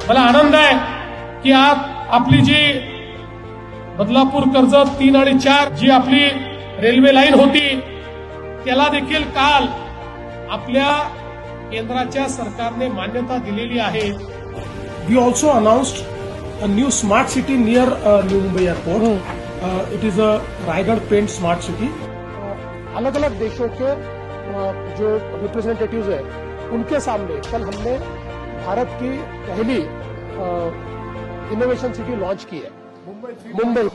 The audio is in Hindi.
मला आनंद आहे की आज आपली जी बदलापूर कर्जत 3 आणि 4 जी आपली रेल्वे लाईन होती त्याला देखील काल आपल्या केंद्राच्या सरकारने मान्यता दिलेली आहे. We also announced a new smart city near New Mumbai Airport. It is a Raigad Paint Smart City. अलग अलग देशों के जो रिप्रेजेंटेटिव्स हैं उनके सामने कल हमने भारत की पहली इनोवेशन सिटी लॉन्च की है मुंबई.